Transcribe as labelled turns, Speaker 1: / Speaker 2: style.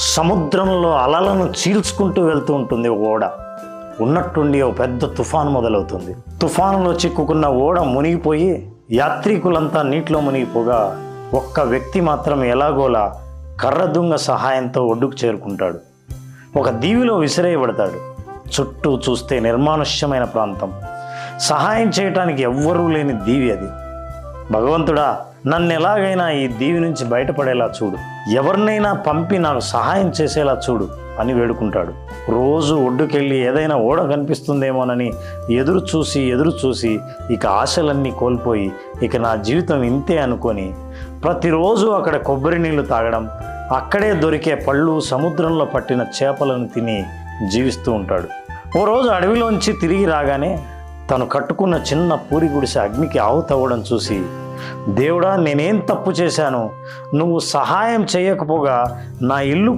Speaker 1: సముద్రంలో అలలను చీల్చుకుంటూ వెళ్తూ ఉంటుంది ఓడ. ఉన్నట్టుండి ఒక పెద్ద తుఫాను మొదలవుతుంది. తుఫానులో చిక్కుకున్న ఓడ మునిగిపోయి యాత్రికులంతా నీటిలో మునిగిపోగా ఒక్క వ్యక్తి మాత్రం ఎలాగోలా కర్రదుంగ సహాయంతో ఒడ్డుకు చేరుకుంటాడు. ఒక దీవిలో విసిరేయబడతాడు. చుట్టూ చూస్తే నిర్మానుష్యమైన ప్రాంతం. సహాయం చేయటానికి ఎవ్వరూ లేని దీవి అది. భగవంతుడా, నన్ను ఎలాగైనా ఈ దీవి నుంచి బయటపడేలా చూడు, ఎవరినైనా పంపి నాకు సహాయం చేసేలా చూడు అని వేడుకుంటాడు. రోజు ఒడ్డుకెళ్ళి ఏదైనా ఓడ కనిపిస్తుందేమోనని ఎదురు చూసి ఇక ఆశలన్నీ కోల్పోయి ఇక నా జీవితం ఇంతే అనుకొని ప్రతిరోజు అక్కడ కొబ్బరి నీళ్లు తాగడం, అక్కడే దొరికే పళ్ళు, సముద్రంలో పట్టిన చేపలను తిని జీవిస్తూ ఉంటాడు. ఓ రోజు అడవిలోంచి తిరిగి రాగానే తను కట్టుకున్న చిన్న పూరి గుడిసె అగ్నికి ఆహుతవ్వడం చూసి, దేవుడా, నేనేం తప్పు చేశాను, నువ్వు సహాయం చేయకపోగా నా ఇల్లు